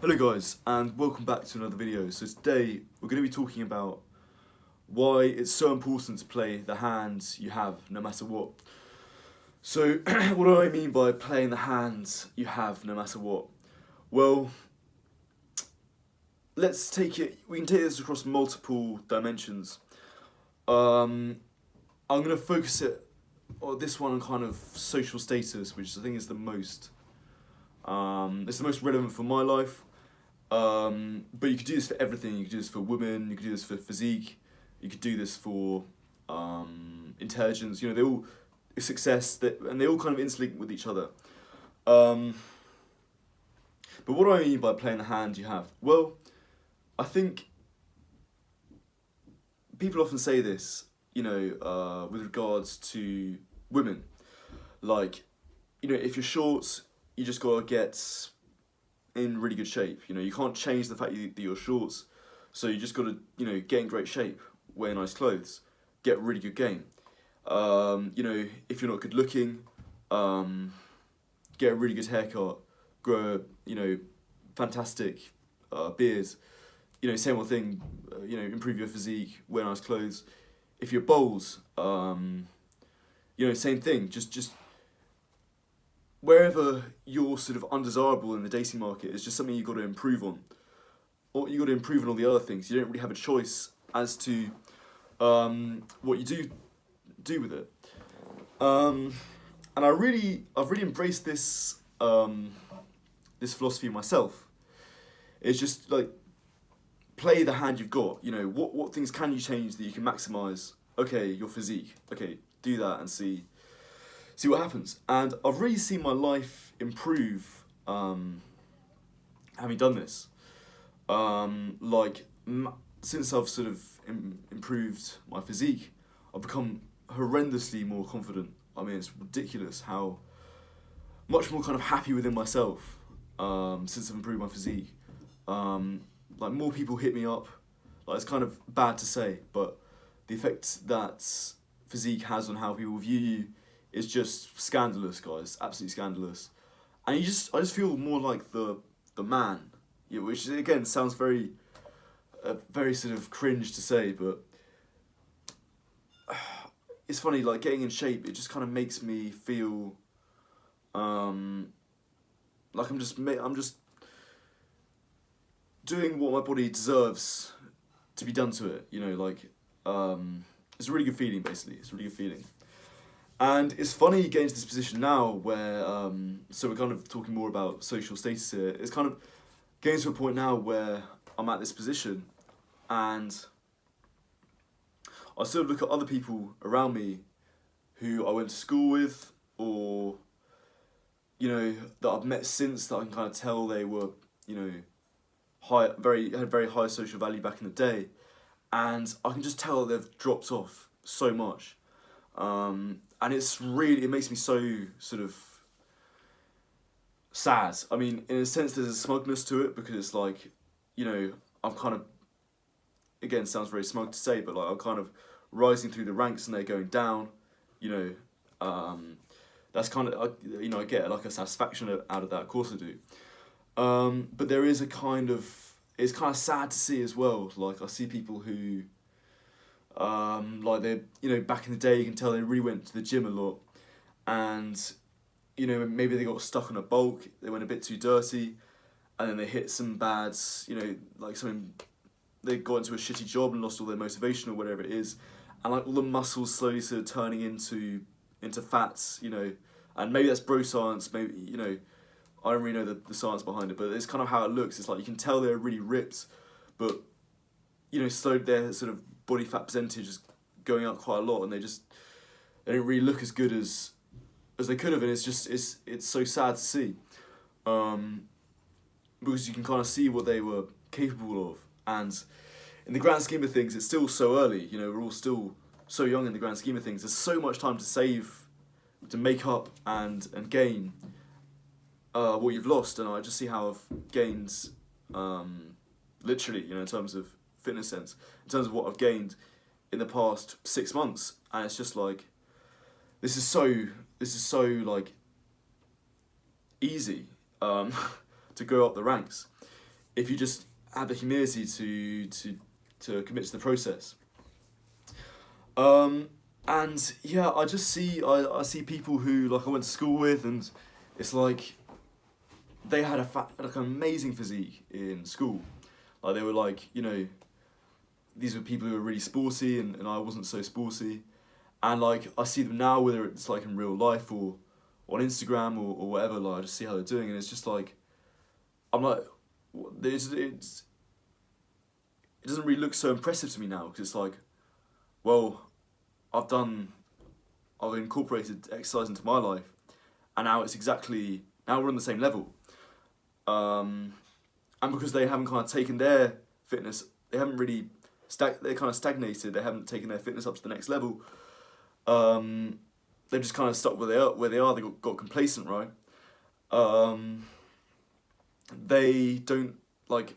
Hello guys, and welcome back to another video. So today we're going to be talking about why it's so important to play the hands you have no matter what. So what do I mean by playing the hands you have no matter what? Well, we can take this across multiple dimensions. I'm going to focus this one on kind of social status, which I think is it's the most relevant for my life. But you could do this for everything. You could do this for women. You could do this for physique. You could do this for intelligence. You know, they all success and they all kind of interlink with each other. But what do I mean by playing the hand you have? Well, I think people often say this, with regards to women. Like, if you're short, you just gotta get in really good shape. You can't change the fact that you're short, so you just gotta, get in great shape, wear nice clothes, get really good game. If you're not good looking, get a really good haircut, grow fantastic beard. Same old thing. Improve your physique, wear nice clothes. If you're bold, same thing. Just wherever you're sort of undesirable in the dating market, it's just something you've got to improve on. Or you've got to improve on all the other things. You don't really have a choice as to what you do with it. And I've really embraced this this philosophy myself. It's just like, play the hand you've got. What things can you change that you can maximise? Okay, your physique. Okay, do that and see what happens. And I've really seen my life improve having done this. Since I've sort of improved my physique, I've become horrendously more confident. I mean, it's ridiculous how much more kind of happy within myself since I've improved my physique. More people hit me up. It's kind of bad to say, but the effect that physique has on how people view you is just scandalous, guys. Absolutely scandalous. And I just feel more like the man, which again sounds very sort of cringe to say, but it's funny. Like, getting in shape, it just kind of makes me feel like I'm just doing what my body deserves to be done to it. It's a really good feeling. Basically, it's a really good feeling. And it's funny getting to this position now where, so we're kind of talking more about social status here. It's kind of getting to a point now where I'm at this position, and I sort of look at other people around me who I went to school with, or, that I've met since, that I can kind of tell they were, had very high social value back in the day, and I can just tell that they've dropped off so much. And it makes me so sort of sad. I mean, in a sense, there's a smugness to it, because it's like, I'm kind of, again, sounds very smug to say, but like, I'm kind of rising through the ranks and they're going down. That's kind of, I get like a satisfaction out of that. Of course I do. But there is it's kind of sad to see as well. Like, I see people who, they back in the day, you can tell they really went to the gym a lot, and maybe they got stuck on a bulk, they went a bit too dirty, and then they hit some bad, they got into a shitty job and lost all their motivation or whatever it is, and like all the muscles slowly sort of turning into fats, and maybe that's bro science, maybe, I don't really know the science behind it, but it's kind of how it looks. It's like, you can tell they're really ripped, but so their sort of body fat percentage is going up quite a lot, and they don't really look as good as they could have, and it's so sad to see, because you can kind of see what they were capable of, and in the grand scheme of things, it's still so early. We're all still so young in the grand scheme of things. There's so much time to save, to make up and gain what you've lost, and I just see how I've gained, literally, in terms of fitness sense, in terms of what I've gained in the past 6 months, and it's just like, this is so like easy to go up the ranks. if you just had the humility to commit to the process. And yeah, I just see I see people who like I went to school with, and it's like they had like an amazing physique in school. Like they were like, you know, these were people who were really sporty, and I wasn't so sporty. And like I see them now, whether it's like in real life or on Instagram or whatever, like I just see how they're doing, and it's just like I'm like, it doesn't really look so impressive to me now, because it's like, well, I've incorporated exercise into my life, and now now we're on the same level. And because they haven't kind of taken their fitness, they haven't really they're kind of stagnated. They haven't taken their fitness up to the next level. They've just kind of stuck where they are. They got complacent, right? They don't like.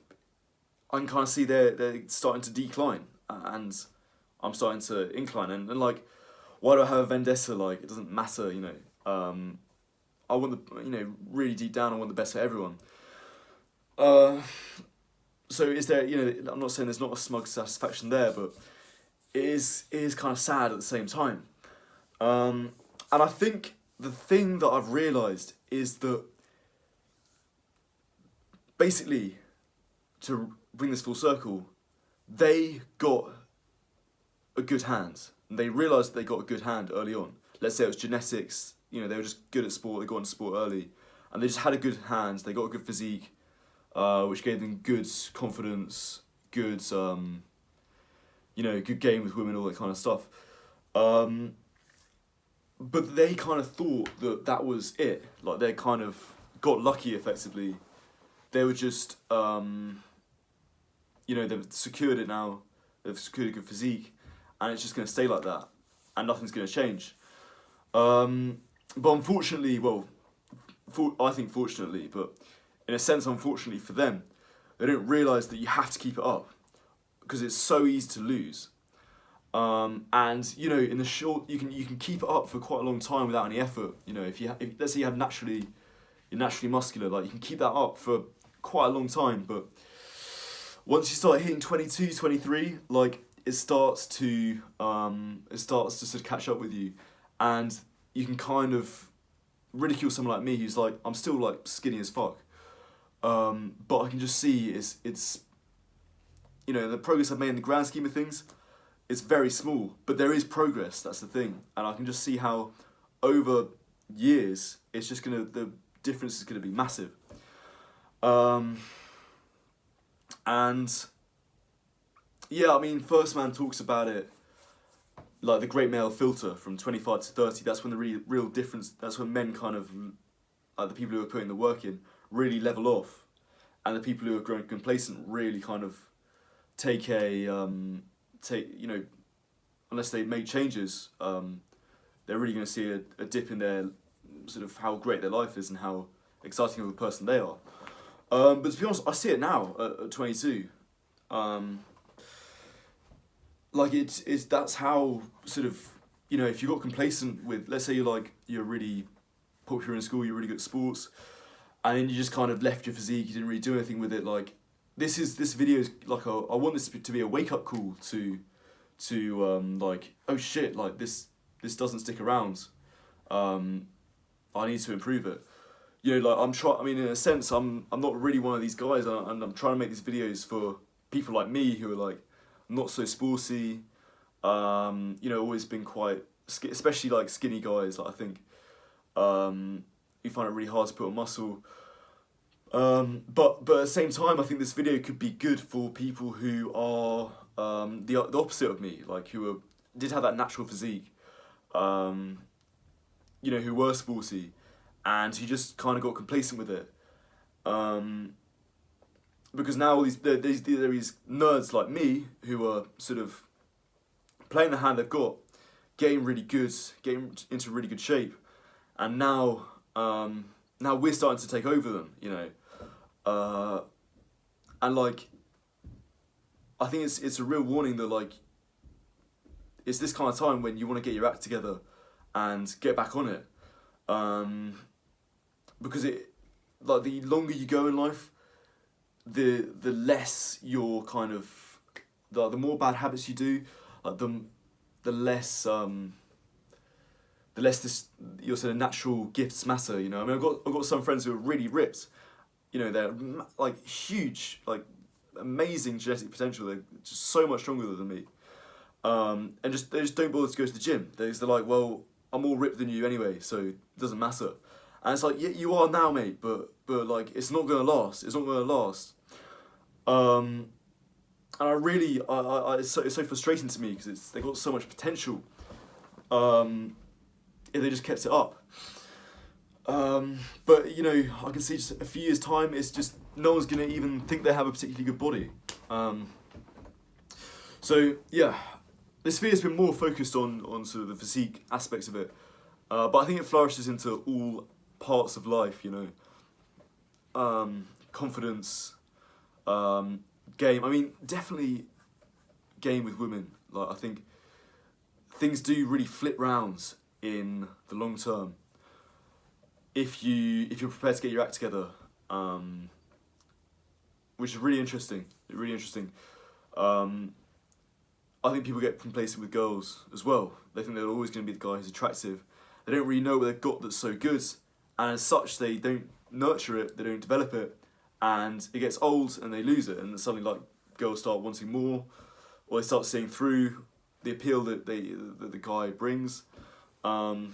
I can kind of see they're starting to decline, and I'm starting to incline, and like, why do I have a vendetta? Like, it doesn't matter, you know. I want really deep down, I want the best for everyone. So is there, I'm not saying there's not a smug satisfaction there, but it is kind of sad at the same time. And I think the thing that I've realised is that basically, to bring this full circle, they got a good hand. And they realised they got a good hand early on. Let's say it was genetics, they were just good at sport, they got into sport early, and they just had a good hand, they got a good physique, which gave them good confidence, good good game with women, all that kind of stuff. But they kind of thought that was it. Like, they kind of got lucky, effectively. They were just, they've secured it now. They've secured a good physique, and it's just going to stay like that, and nothing's going to change. But unfortunately, I think fortunately, but in a sense, unfortunately for them, they don't realise that you have to keep it up, because it's so easy to lose. And in the short, you can keep it up for quite a long time without any effort. If let's say you're naturally muscular, like, you can keep that up for quite a long time. But once you start hitting 22, 23, like, it starts to sort of catch up with you, and you can kind of ridicule someone like me who's like, I'm still like skinny as fuck. But I can just see it's the progress I've made in the grand scheme of things, it's very small, but there is progress. That's the thing, and I can just see how over years the difference is gonna be massive. And yeah, I mean, First Man talks about it, like the great male filter from 25 to 30. That's when the real difference. That's when men kind of, like the people who are putting the work in, really level off, and the people who are growing complacent really kind of unless they make changes, they're really going to see a dip in their sort of how great their life is and how exciting of a person they are. But to be honest, I see it now at 22. Like, that's how sort of, if you got complacent with, let's say you're really popular in school, you're really good at sports, and then you just kind of left your physique, you didn't really do anything with it. Like, this video is like I want this to be a wake up call to like, oh shit, like this doesn't stick around. I need to improve it. Like, I mean, in a sense, I'm not really one of these guys, and I'm trying to make these videos for people like me who are like not so sporty, always been quite, especially like skinny guys. Like, I think you find it really hard to put on muscle. But at the same time, I think this video could be good for people who are the opposite of me, like who did have that natural physique, who were sporty, and who just kind of got complacent with it. Because now there are these nerds like me who are sort of playing the hand they've got, getting really good, getting into really good shape, and now we're starting to take over them, and like, I think it's a real warning that, like, it's this kind of time when you want to get your act together and get back on it, because the longer you go in life, the less your kind of the more bad habits you do, like the less this your sort of natural gifts matter. You know, I mean, I've got some friends who are really ripped. You know, they're like huge, like amazing genetic potential. They're just so much stronger than me. And they just don't bother to go to the gym. They're like, well, I'm more ripped than you anyway, so it doesn't matter. And it's like, yeah, you are now, mate, but like, it's not gonna last. It's not gonna last. And I really, it's so frustrating to me because they got so much potential. If they just kept it up. But you know, I can see just a few years' time, it's just no one's gonna even think they have a particularly good body. So yeah, this video's been more focused on sort of the physique aspects of it, but I think it flourishes into all parts of life. You know, confidence, game. I mean, definitely game with women. Like, I think things do really flip rounds in the long term if you're prepared to get your act together, which is really interesting. Really interesting. I think people get complacent with girls as well. They think they're always going to be the guy who's attractive. They don't really know what they've got that's so good, and as such, they don't nurture it. They don't develop it, and it gets old, and they lose it. And suddenly, like, girls start wanting more, or they start seeing through the appeal that the guy brings, and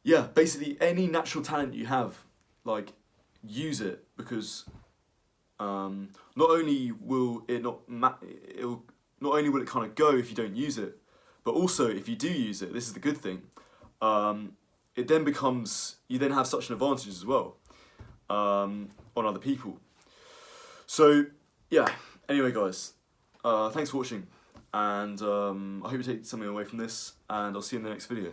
yeah, basically any natural talent you have, like, use it, because not only will it not only will it kind of go if you don't use it, but also if you do use it, this is the good thing. It then becomes, you then have such an advantage as well on other people. So yeah. Anyway, guys, thanks for watching, and I hope you take something away from this, and I'll see you in the next video.